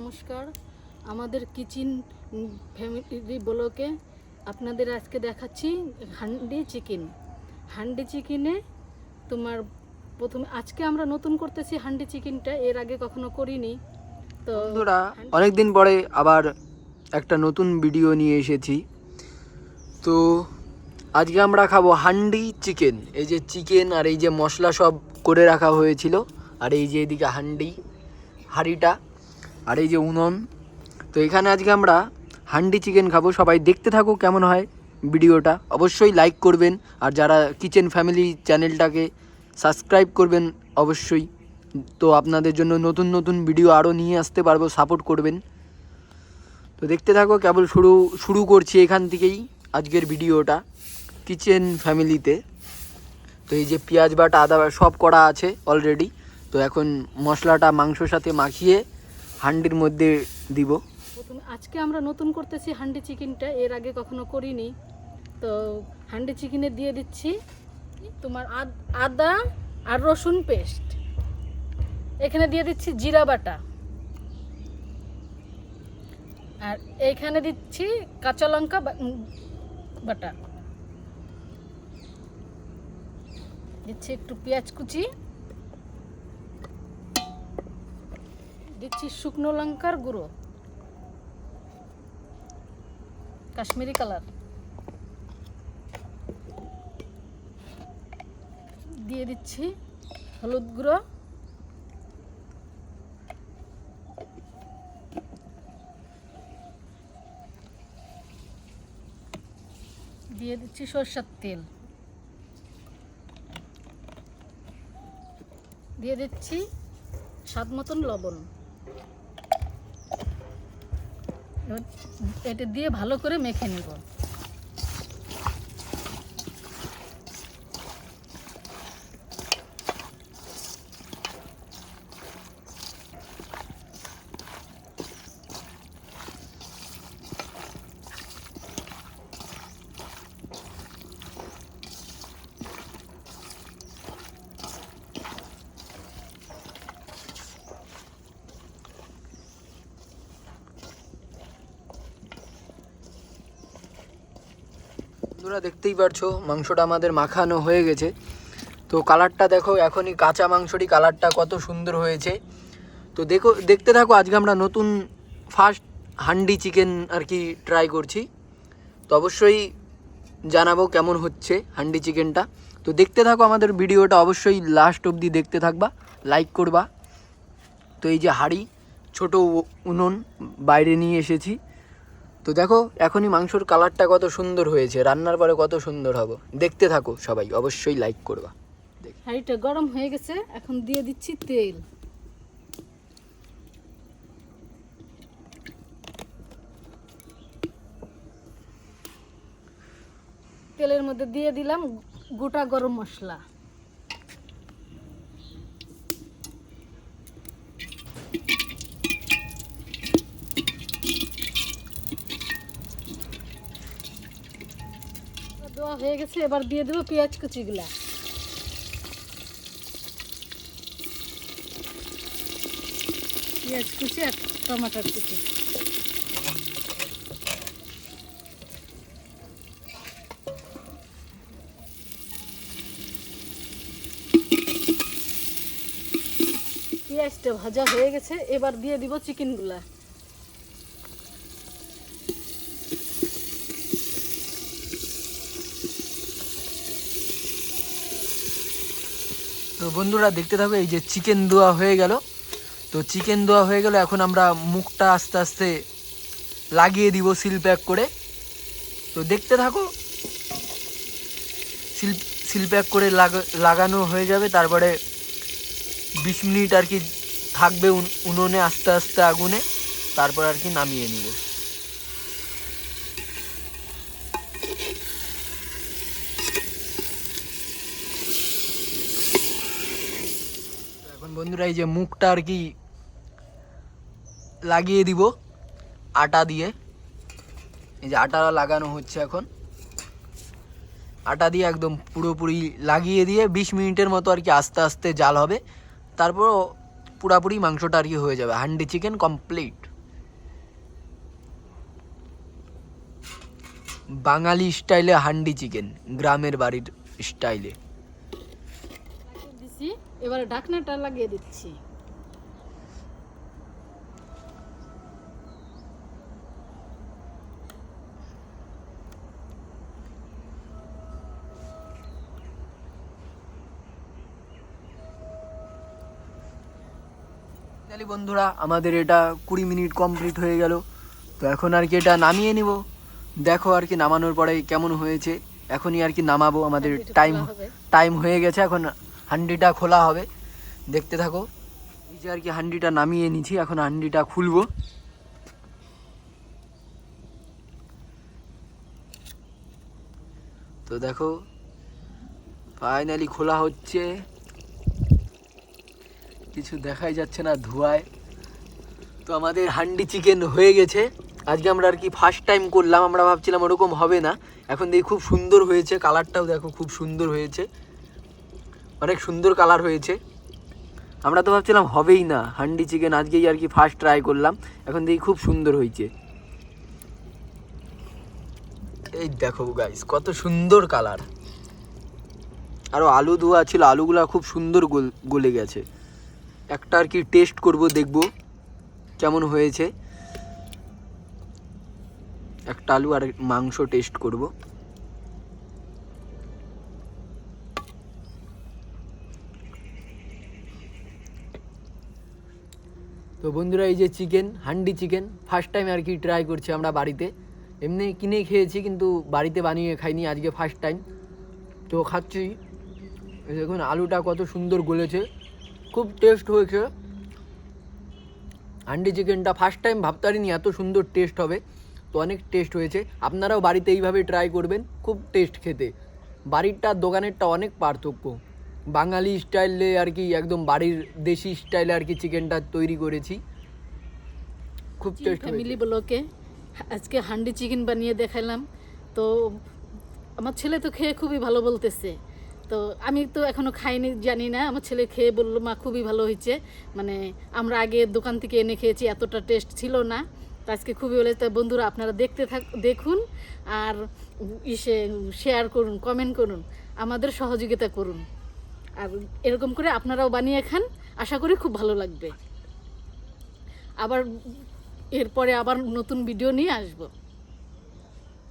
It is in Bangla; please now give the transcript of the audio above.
নমস্কার। আমাদের কিচেন ফ্যামিলি ব্লকে আপনাদের আজকে দেখাচ্ছি হান্ডি চিকেনে তোমার প্রথমে আজকে আমরা নতুন করতেছি হান্ডি চিকেনটা, এর আগে কখনো করিনি। তো বন্ধুরা অনেকদিন পরে আবার একটা নতুন ভিডিও নিয়ে এসেছি। তো আজকে আমরা খাবো হান্ডি চিকেন। এই যে চিকেন আর এই যে মশলা সব করে রাখা হয়েছিল, আর এই যে এদিকে হাঁড়িটা আর এই যে উনুন। তো এখানে আজকে আমরা হান্ডি চিকেন খাবো। সবাই দেখতে থাকো কেমন হয় ভিডিওটা, অবশ্যই লাইক করবেন, আর যারা কিচেন ফ্যামিলি চ্যানেলটাকে সাবস্ক্রাইব করবেন অবশ্যই। তো আপনাদের জন্য নতুন নতুন ভিডিও আরও নিয়ে আসতে পারবো, সাপোর্ট করবেন। তো দেখতে থাকো, কেবল শুরু করছি এখান থেকেই আজকের ভিডিওটা কিচেন ফ্যামিলিতে। তো এই যে পেঁয়াজ বাটা, আদা সব করা আছে অলরেডি। তো এখন মশলাটা মাংসর সাথে মাখিয়ে হান্ডির মধ্যে দিব। প্রথমে আজকে আমরা নতুন করতেছি হান্ডি চিকেনটা, এর আগে কখনো করিনি। তো হান্ডি চিকেনে দিয়ে দিচ্ছি তোমার আদা আর রসুন পেস্ট, এখানে দিয়ে দিচ্ছি জিরা বাটা, আর এইখানে দিচ্ছি কাঁচা লঙ্কা বাটা, দিচ্ছি একটু পেঁয়াজ কুচি, দিচ্ছি শুকনো লঙ্কার গুঁড়ো, কাশ্মীরি কালার, দিয়ে দিচ্ছি হলুদ গুঁড়ো, দিয়ে দিচ্ছি সরষের তেল, দিয়ে দিচ্ছি স্বাদ মতন লবণ। এবার এটা দিয়ে ভালো করে মেখে নেব। বন্ধুরা দেখতেই পারছো মাংসটা আমাদের মাখানো হয়ে গেছে। তো কালারটা দেখো, এখনই কাঁচা মাংসরই কালারটা কত সুন্দর হয়েছে। তো দেখতে থাকো, আজকে আমরা নতুন ফার্স্ট হান্ডি চিকেন আর কি ট্রাই করছি। তো অবশ্যই জানাবো কেমন হচ্ছে হান্ডি চিকেনটা। তো দেখতে থাকো আমাদের ভিডিওটা, অবশ্যই লাস্ট অবধি দেখতে থাকবা, লাইক করবা। তো এই যে হাঁড়ি, ছোট উনুন বাইরে নিয়ে এসেছি। তো দেখো এখনই মাংসর কালারটা কত সুন্দর হয়েছে, রান্নার পরে কত সুন্দর হবে। দেখতে থাকো সবাই, অবশ্যই লাইক করবা। হাঁড়িটা গরম হয়ে গেছে, এখন দিয়ে দিচ্ছি তেল। তেলের মধ্যে দিয়ে দিলাম গোটা গরম মশলা, দেওয়া হয়ে গেছে। এবার দিয়ে দেবো পেঁয়াজ কুচিগুলা, পেঁয়াজ কুচি আর টমাটোর কুচি, পেঁয়াজটা ভাজা হয়ে গেছে। এবার দিয়ে দিব চিকেনগুলা, তো বন্ধুরা দেখতে থাকো, এই যে চিকেন দেওয়া হয়ে গেল। তো চিকেন দেওয়া হয়ে গেল, এখন আমরা মুখটা আস্তে আস্তে লাগিয়ে দিব সিল প্যাক করে। তো দেখতে থাকো, সিল প্যাক করে লাগানো হয়ে যাবে। তারপরে 20 মিনিট আর কি থাকবে উনুনে আস্তে আস্তে আগুনে, তারপর আর কি নামিয়ে নিব। এখন বন্ধুরা এই যে মুখটা আর কি লাগিয়ে দিব আটা দিয়ে। এই যে আটা লাগানো হচ্ছে, এখন আটা দিয়ে একদম পুরোপুরি লাগিয়ে দিয়ে 20 মিনিটের মতো আর কি আস্তে আস্তে জাল হবে। তারপর পুরাপুরি মাংসটা আর কি হয়ে যাবে, হান্ডি চিকেন কমপ্লিট। বাঙালি স্টাইলে হান্ডি চিকেন, গ্রামের বাড়ির স্টাইলে। দিছি, এবারে ঢাকনাটা লাগিয়ে দিচ্ছি। তাহলে বন্ধুরা আমাদের এটা 20 মিনিট কমপ্লিট হয়ে গেল। তো এখন আর কি এটা নামিয়ে নিব। দেখো আর কি নামানোর পরে কেমন হয়েছে। এখনই আর কি নামাবো, আমাদের হান্ডিটা টাইম খোলা হবে। টাইম হয়ে গেছে, এখন হান্ডিটা খোলা হবে। দেখতে থাকো। এই যে আর কি হান্ডিটা নামিয়ে নিয়েছি, এখন হান্ডিটা খুলবো। তো দেখো ফাইনালি খোলা হচ্ছে, কিছু দেখাই যাচ্ছে না ধোঁয়ায়। তো আমাদের হান্ডি চিকেন হয়ে গেছে। আজকে আমরা আর কি ফার্স্ট টাইম করলাম, আমরা ভাবছিলাম ওরকম হবে না, এখন দেখি খুব সুন্দর হয়েছে। কালারটাও দেখো খুব সুন্দর হয়েছে, অনেক সুন্দর কালার হয়েছে। আমরা তো ভাবছিলাম হবেই না হান্ডি চিকেন, আজকেই আর কি ফার্স্ট ট্রাই করলাম, এখন দেখি খুব সুন্দর হয়েছে। এই দেখো গাইস কত সুন্দর কালার। আরও আলু ধোয়া ছিল, আলুগুলা খুব সুন্দর গলে গেছে। একটা আর কি টেস্ট করব, দেখব কেমন হয়েছে। একটা আলু আর মাংস টেস্ট করব। তো বন্ধুরা এই যে chicken, handi chicken first time আর কি ট্রাই করছি আমরা বাড়িতে। এমনি কিনে খেয়েছি কিন্তু বাড়িতে বানিয়ে খাইনি, আজকে ফার্স্ট টাইম। তো খাচ্ছি, দেখুন আলুটা কত সুন্দর গলেছে, খুব টেস্ট হয়েছে। হান্ডি চিকেনটা ফার্স্ট টাইম ভাবতে পারিনি এত সুন্দর টেস্ট হবে। তো অনেক টেস্ট হয়েছে, আপনারাও বাড়িতে এইভাবে ট্রাই করবেন, খুব টেস্ট খেতে। বাড়িরটা দোকানেরটা অনেক পার্থক্য। বাঙালি স্টাইলে আর কি একদম বাড়ির দেশি স্টাইলে আর কি চিকেনটা তৈরি করেছি, খুব টেস্ট ফ্যামিলি ব্লকে আজকে হান্ডি চিকেন বানিয়ে দেখালাম। তো আমার ছেলে তো খেয়ে খুবই ভালো বলতেছে। তো আমি তো এখনো খাইনি, জানি না। আমার ছেলে খেয়ে বললো মা খুবই ভালো হয়েছে, মানে আমরা আগে দোকান থেকে এনে খেয়েছি, এতটা টেস্ট ছিল না। তো আজকে খুবই ভালো। তো বন্ধুরা আপনারা দেখুন আর শেয়ার করুন, কমেন্ট করুন, আমাদের সহযোগিতা করুন। আর এরকম করে আপনারাও বানিয়ে খান, আশা করি খুব ভালো লাগবে। আবার এরপরে আবার নতুন ভিডিও নিয়ে আসবো।